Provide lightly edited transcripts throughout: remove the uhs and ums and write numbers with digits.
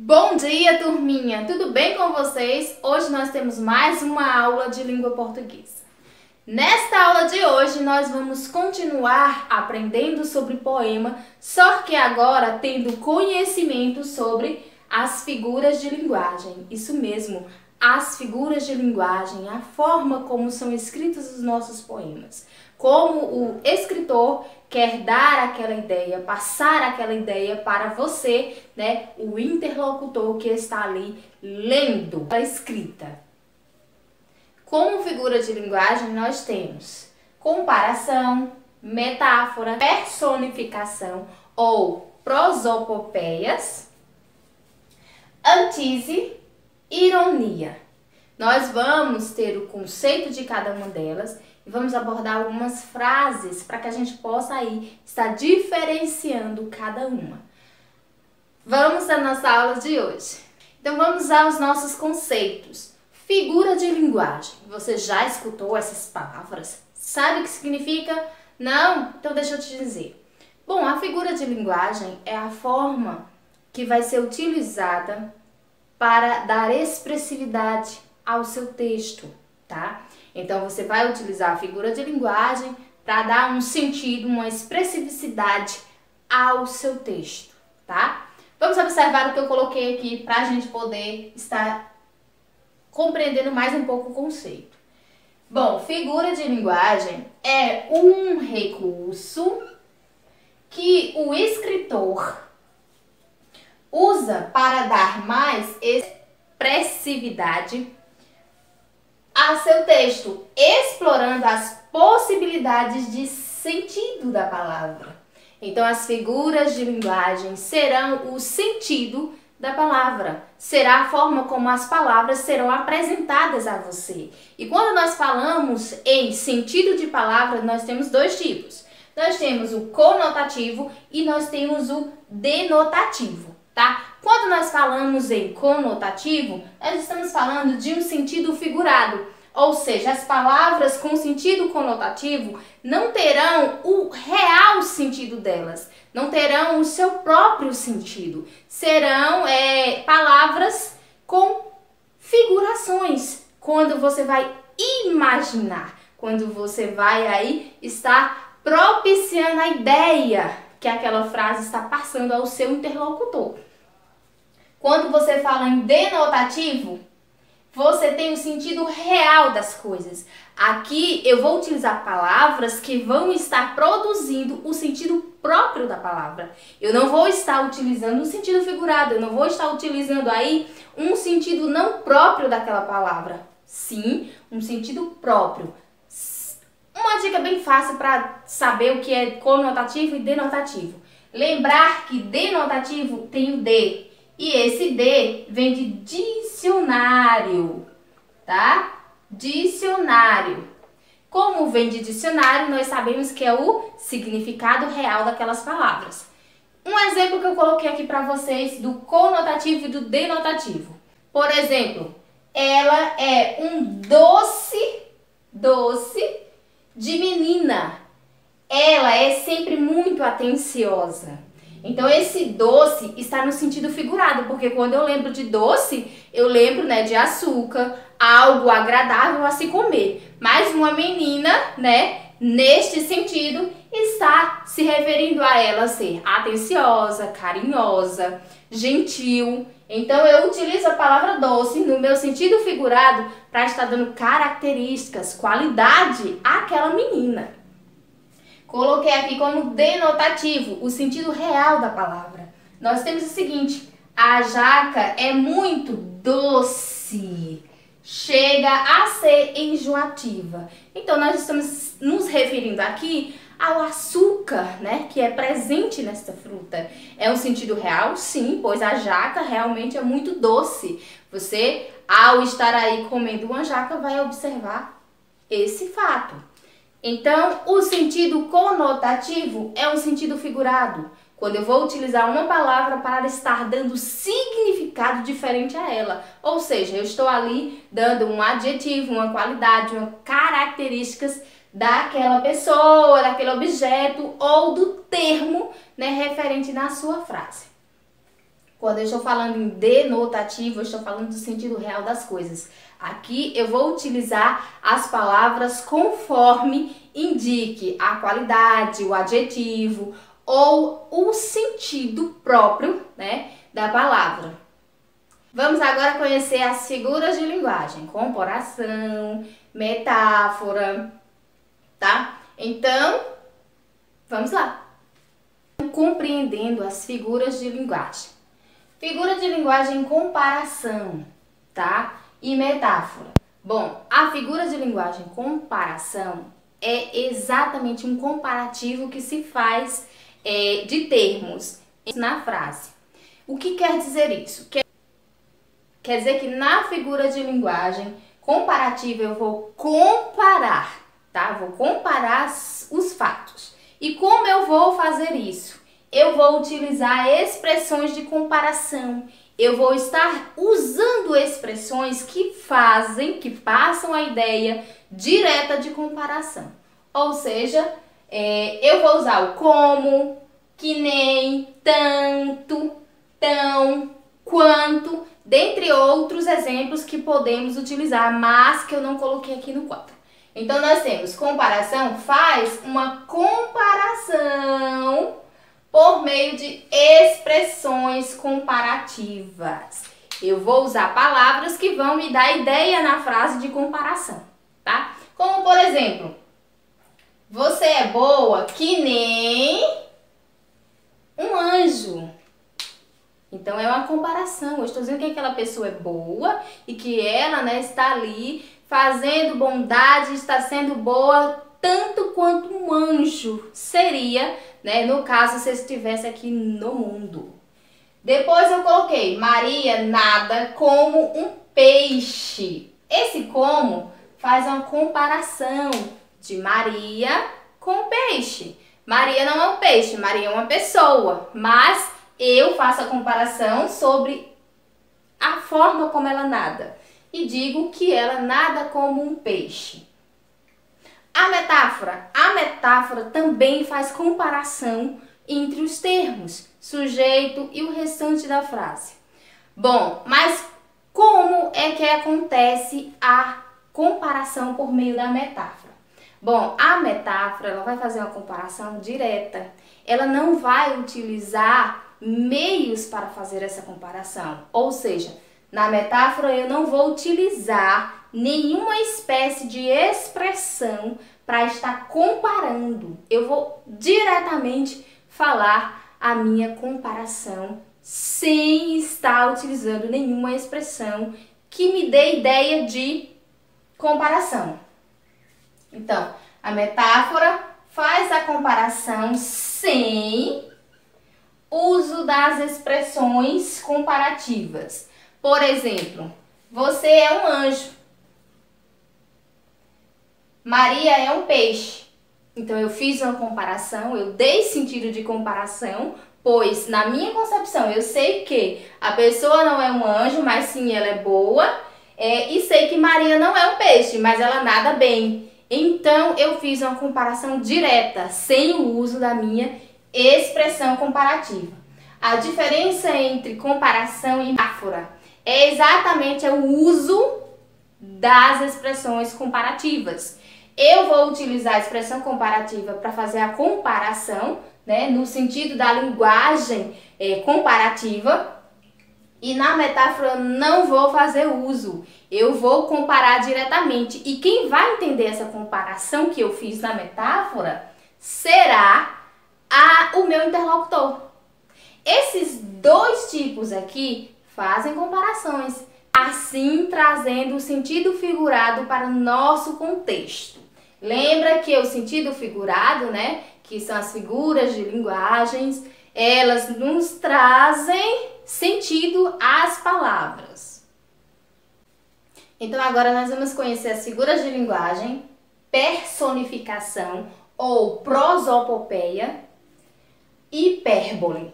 Bom dia, turminha! Tudo bem com vocês? Hoje nós temos mais uma aula de língua portuguesa. Nesta aula de hoje nós vamos continuar aprendendo sobre poema, só que agora tendo conhecimento sobre as figuras de linguagem. Isso mesmo, as figuras de linguagem, a forma como são escritos os nossos poemas. Como o escritor quer dar aquela ideia, passar aquela ideia para você, né, o interlocutor que está ali lendo a escrita. Como figura de linguagem nós temos comparação, metáfora, personificação ou prosopopeias, antítese, ironia. Nós vamos ter o conceito de cada uma delas e vamos abordar algumas frases para que a gente possa aí estar diferenciando cada uma. Vamos à nossa aula de hoje. Então vamos aos nossos conceitos. Figura de linguagem. Você já escutou essas palavras? Sabe o que significa? Não? Então deixa eu te dizer. Bom, a figura de linguagem é a forma que vai ser utilizada para dar expressividade ao seu texto, tá? Então você vai utilizar a figura de linguagem para dar um sentido, uma expressividade ao seu texto, tá? Vamos observar o que eu coloquei aqui para a gente poder estar compreendendo mais um pouco o conceito. Bom, figura de linguagem é um recurso que o escritor usa para dar mais expressividade a seu texto, explorando as possibilidades de sentido da palavra. Então, as figuras de linguagem serão o sentido da palavra, será a forma como as palavras serão apresentadas a você. E quando nós falamos em sentido de palavra, nós temos dois tipos. Nós temos o conotativo e nós temos o denotativo, tá? Quando nós falamos em conotativo, nós estamos falando de um sentido figurado, ou seja, as palavras com sentido conotativo não terão o real sentido delas, não terão o seu próprio sentido, serão palavras com figurações, quando você vai imaginar, quando você vai aí estar propiciando a ideia que aquela frase está passando ao seu interlocutor. Quando você fala em denotativo, você tem o sentido real das coisas. Aqui eu vou utilizar palavras que vão estar produzindo o sentido próprio da palavra. Eu não vou estar utilizando um sentido figurado, eu não vou estar utilizando aí um sentido não próprio daquela palavra. Sim, um sentido próprio. Uma dica bem fácil para saber o que é conotativo e denotativo. Lembrar que denotativo tem o D. E esse D vem de dicionário, tá? Dicionário. Como vem de dicionário, nós sabemos que é o significado real daquelas palavras. Um exemplo que eu coloquei aqui para vocês do conotativo e do denotativo. Por exemplo, ela é um doce de menina. Ela é sempre muito atenciosa. Então, esse doce está no sentido figurado, porque quando eu lembro de doce, eu lembro, né, de açúcar, algo agradável a se comer. Mas uma menina, né, neste sentido, está se referindo a ela ser atenciosa, carinhosa, gentil. Então, eu utilizo a palavra doce no meu sentido figurado para estar dando características, qualidade àquela menina. Coloquei aqui como denotativo, o sentido real da palavra. Nós temos o seguinte: a jaca é muito doce, chega a ser enjoativa. Então, nós estamos nos referindo aqui ao açúcar, né, que é presente nesta fruta. É um sentido real? Sim, pois a jaca realmente é muito doce. Você, ao estar aí comendo uma jaca, vai observar esse fato. Então, o sentido conotativo é um sentido figurado, quando eu vou utilizar uma palavra para estar dando significado diferente a ela. Ou seja, eu estou ali dando um adjetivo, uma qualidade, uma características daquela pessoa, daquele objeto ou do termo, né, referente na sua frase. Quando eu estou falando em denotativo, eu estou falando do sentido real das coisas. Aqui eu vou utilizar as palavras conforme indique a qualidade, o adjetivo ou o sentido próprio, né, da palavra. Vamos agora conhecer as figuras de linguagem, comparação, metáfora, tá? Então, vamos lá. Compreendendo as figuras de linguagem. Figura de linguagem, comparação, tá? E metáfora. Bom, a figura de linguagem comparação é exatamente um comparativo que se faz de termos na frase. O que quer dizer isso? Quer dizer que na figura de linguagem comparativa eu vou comparar, tá? Vou comparar os fatos. E como eu vou fazer isso? Eu vou utilizar expressões de comparação. Eu vou estar usando expressões que passam a ideia direta de comparação. Ou seja, eu vou usar o como, que nem, tanto, tão, quanto, dentre outros exemplos que podemos utilizar, mas que eu não coloquei aqui no quadro. Então, nós temos comparação, faz uma comparação por meio de expressões comparativas. Eu vou usar palavras que vão me dar ideia na frase de comparação, tá? Como, por exemplo, você é boa que nem um anjo. Então, é uma comparação. Eu estou dizendo que aquela pessoa é boa e que ela, né, está ali fazendo bondade, está sendo boa tanto quanto um anjo seria, né, no caso se estivesse aqui no mundo. Depois eu coloquei Maria nada como um peixe. Esse como faz uma comparação de Maria com peixe. Maria não é um peixe, Maria é uma pessoa, mas eu faço a comparação sobre a forma como ela nada e digo que ela nada como um peixe. A metáfora também faz comparação entre os termos, sujeito e o restante da frase. Bom, mas como é que acontece a comparação por meio da metáfora? Bom, a metáfora ela vai fazer uma comparação direta. Ela não vai utilizar meios para fazer essa comparação. Ou seja, na metáfora eu não vou utilizar nenhuma espécie de expressão para estar comparando. Eu vou diretamente falar a minha comparação sem estar utilizando nenhuma expressão que me dê ideia de comparação. Então, a metáfora faz a comparação sem uso das expressões comparativas. Por exemplo, você é um anjo. Maria é um peixe. Então, eu fiz uma comparação, eu dei sentido de comparação, pois na minha concepção eu sei que a pessoa não é um anjo, mas sim ela é boa, e sei que Maria não é um peixe, mas ela nada bem. Então, eu fiz uma comparação direta, sem o uso da minha expressão comparativa. A diferença entre comparação e metáfora é exatamente o uso das expressões comparativas. Eu vou utilizar a expressão comparativa para fazer a comparação, né, no sentido da linguagem comparativa, e na metáfora eu não vou fazer uso. Eu vou comparar diretamente. E quem vai entender essa comparação que eu fiz na metáfora será o meu interlocutor. Esses dois tipos aqui fazem comparações, assim trazendo o sentido figurado para o nosso contexto. Lembra que o sentido figurado, né, que são as figuras de linguagens, elas nos trazem sentido às palavras. Então agora nós vamos conhecer as figuras de linguagem, personificação ou prosopopeia, hipérbole,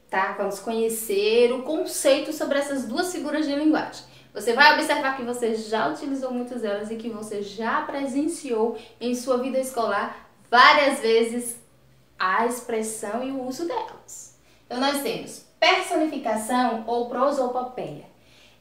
tá? Vamos conhecer o conceito sobre essas duas figuras de linguagem. Você vai observar que você já utilizou muitas delas e que você já presenciou em sua vida escolar várias vezes a expressão e o uso delas. Então, nós temos personificação ou prosopopeia.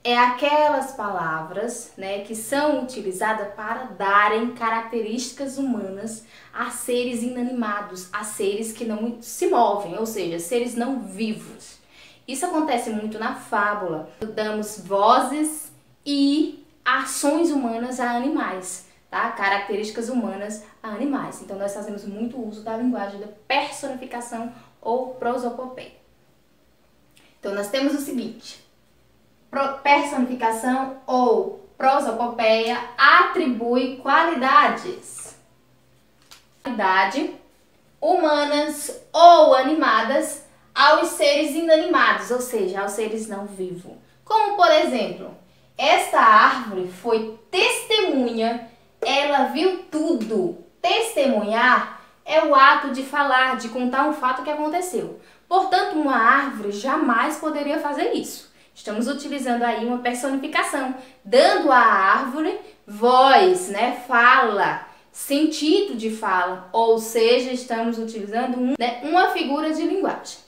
É aquelas palavras, né, que são utilizadas para darem características humanas a seres inanimados, a seres que não se movem, ou seja, seres não vivos. Isso acontece muito na fábula. Damos vozes e ações humanas a animais, tá? Características humanas a animais. Então, nós fazemos muito uso da linguagem da personificação ou prosopopeia. Então, nós temos o seguinte: personificação ou prosopopeia atribui qualidades humanas ou animadas aos seres inanimados, ou seja, aos seres não vivos. Como, por exemplo, esta árvore foi testemunha, ela viu tudo. Testemunhar é o ato de falar, de contar um fato que aconteceu. Portanto, uma árvore jamais poderia fazer isso. Estamos utilizando aí uma personificação, dando à árvore voz, né, fala, sentido de fala, ou seja, estamos utilizando uma figura de linguagem.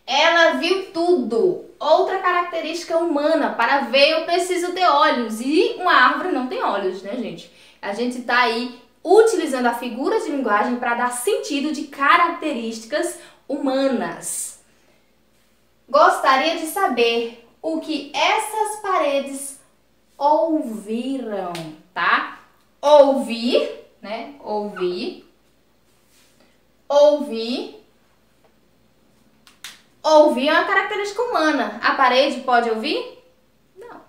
Ela viu tudo. Outra característica humana, para ver eu preciso ter olhos, e uma árvore não tem olhos, né, gente? A gente está aí utilizando a figura de linguagem para dar sentido de características humanas. Gostaria de saber o que essas paredes ouviram, tá? Ouvir, né? Ouvir. Ouvir é uma característica humana. A parede pode ouvir? Não.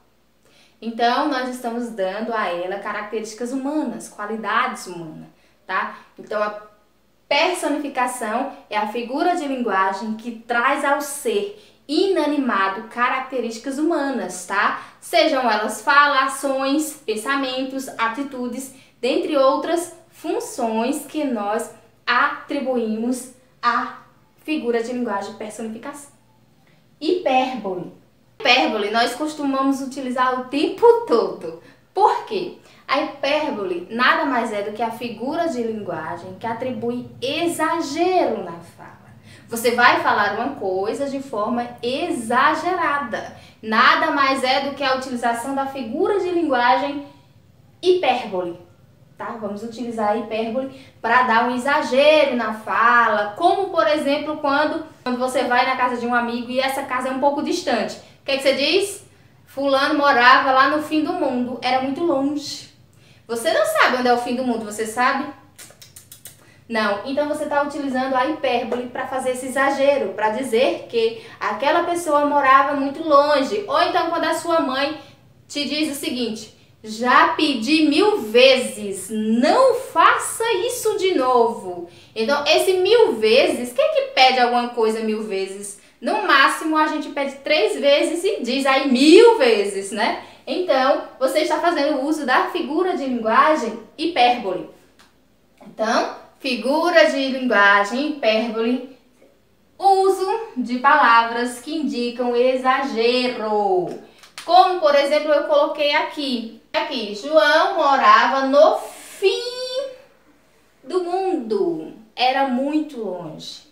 Então, nós estamos dando a ela características humanas, qualidades humanas, tá? Então, a personificação é a figura de linguagem que traz ao ser inanimado características humanas, tá? Sejam elas ações, pensamentos, atitudes, dentre outras funções que nós atribuímos à figura de linguagem personificação. Hipérbole. Hipérbole nós costumamos utilizar o tempo todo. Por quê? A hipérbole nada mais é do que a figura de linguagem que atribui exagero na fala. Você vai falar uma coisa de forma exagerada. Nada mais é do que a utilização da figura de linguagem hipérbole. Tá? Vamos utilizar a hipérbole para dar um exagero na fala, como por exemplo quando você vai na casa de um amigo e essa casa é um pouco distante. O que é que você diz? Fulano morava lá no fim do mundo, era muito longe. Você não sabe onde é o fim do mundo, você sabe? Não, então você está utilizando a hipérbole para fazer esse exagero, para dizer que aquela pessoa morava muito longe. Ou então quando a sua mãe te diz o seguinte: já pedi 1000 vezes, não faça isso de novo. Então esse 1000 vezes, quem é que pede alguma coisa 1000 vezes? No máximo a gente pede 3 vezes e diz aí 1000 vezes, né? Então você está fazendo uso da figura de linguagem hipérbole. Então, figura de linguagem hipérbole, uso de palavras que indicam exagero. Como, por exemplo, eu coloquei aqui. João morava no fim do mundo. Era muito longe.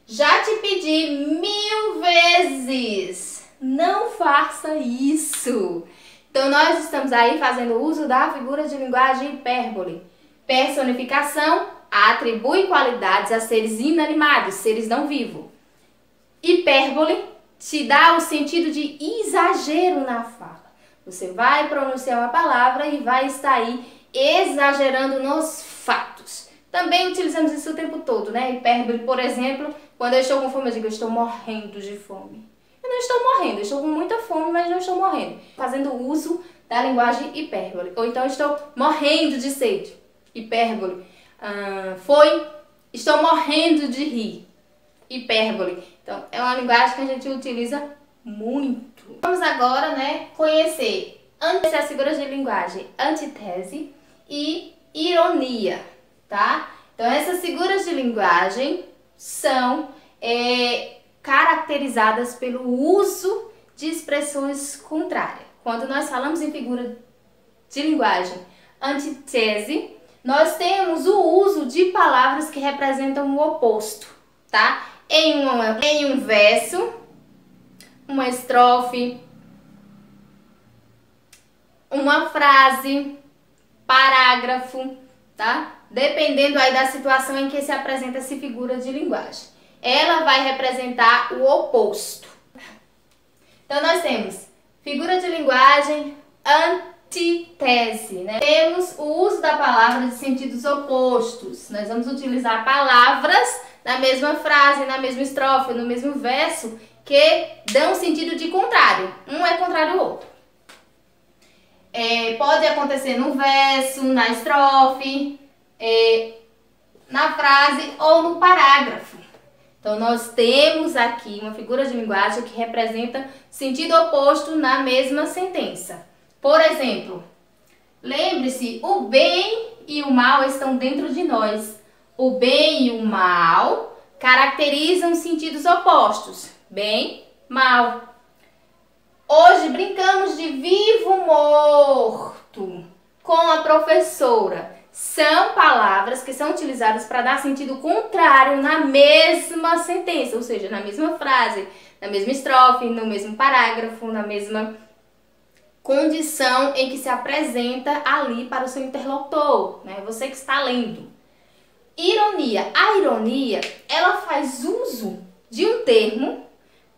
Já te pedi 1000 vezes. Não faça isso. Então, nós estamos aí fazendo uso da figura de linguagem hipérbole. Personificação atribui qualidades a seres inanimados, seres não vivos. Hipérbole te dá o sentido de exagero na fala. Você vai pronunciar uma palavra e vai estar aí exagerando nos fatos. Também utilizamos isso o tempo todo, né? Hipérbole, por exemplo, quando eu estou com fome, eu digo: eu estou morrendo de fome. Eu não estou morrendo, eu estou com muita fome, mas não estou morrendo. Fazendo uso da linguagem hipérbole. Ou então, estou morrendo de sede. Hipérbole. Estou morrendo de rir. Hipérbole. Então, é uma linguagem que a gente utiliza muito. Vamos agora, né, conhecer as figuras de linguagem antítese e ironia, tá? Então, essas figuras de linguagem são caracterizadas pelo uso de expressões contrárias. Quando nós falamos em figura de linguagem antítese, nós temos o uso de palavras que representam o oposto, tá? em um verso, uma estrofe, uma frase, parágrafo, tá? Dependendo aí da situação em que se apresenta essa figura de linguagem. Ela vai representar o oposto. Então, nós temos figura de linguagem, antítese, né? Temos o uso da palavra de sentidos opostos. Nós vamos utilizar palavras na mesma frase, na mesma estrofe, no mesmo verso, que dão sentido de contrário. Um é contrário ao outro. Pode acontecer no verso, na estrofe, na frase ou no parágrafo. Então, nós temos aqui uma figura de linguagem que representa sentido oposto na mesma sentença. Por exemplo, lembre-se, o bem e o mal estão dentro de nós. O bem e o mal caracterizam sentidos opostos. Bem, mal. Hoje brincamos de vivo morto com a professora. São palavras que são utilizadas para dar sentido contrário na mesma sentença, ou seja, na mesma frase, na mesma estrofe, no mesmo parágrafo, na mesma condição em que se apresenta ali para o seu interlocutor, né? Você que está lendo. Ironia. A ironia, ela faz uso de um termo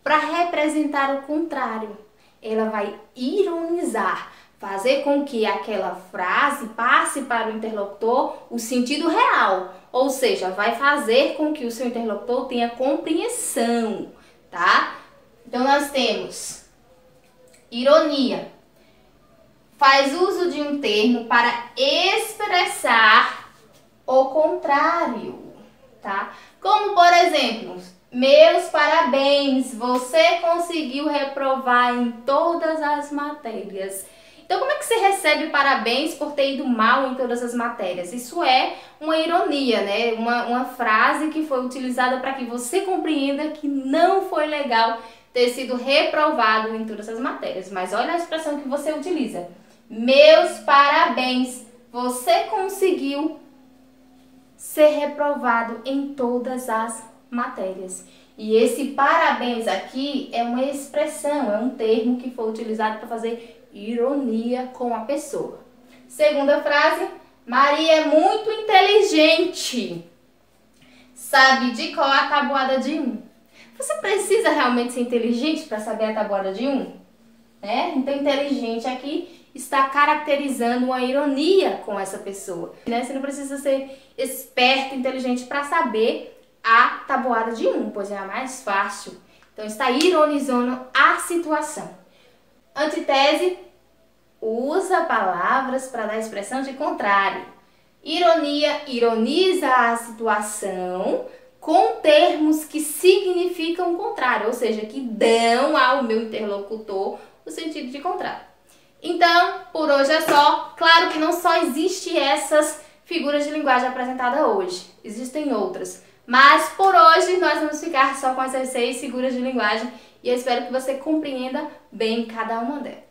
para representar o contrário. Ela vai ironizar, fazer com que aquela frase passe para o interlocutor o sentido real, ou seja, vai fazer com que o seu interlocutor tenha compreensão, tá? Então, nós temos ironia. Faz uso de um termo para expressar o contrário, tá? Como, por exemplo, meus parabéns, você conseguiu reprovar em todas as matérias. Então, como é que você recebe parabéns por ter ido mal em todas as matérias? Isso é uma ironia, né? Uma frase que foi utilizada para que você compreenda que não foi legal ter sido reprovado em todas as matérias. Mas olha a expressão que você utiliza. Meus parabéns, você conseguiu ser reprovado em todas as matérias. E esse parabéns aqui é uma expressão, é um termo que foi utilizado para fazer ironia com a pessoa. Segunda frase, Maria é muito inteligente. Sabe de qual a tabuada de 1? Você precisa realmente ser inteligente para saber a tabuada de 1? Né? Então, inteligente aqui está caracterizando uma ironia com essa pessoa. Né? Você não precisa ser esperto, inteligente para saber a tabuada de 1, pois é a mais fácil. Então, está ironizando a situação. Antítese, usa palavras para dar expressão de contrário. Ironia, ironiza a situação com termos que significam o contrário, ou seja, que dão ao meu interlocutor o sentido de contrário. Então, por hoje é só. Claro que não só existe essas figuras de linguagem apresentadas hoje, existem outras. Mas por hoje nós vamos ficar só com essas 6 figuras de linguagem e eu espero que você compreenda bem cada uma delas.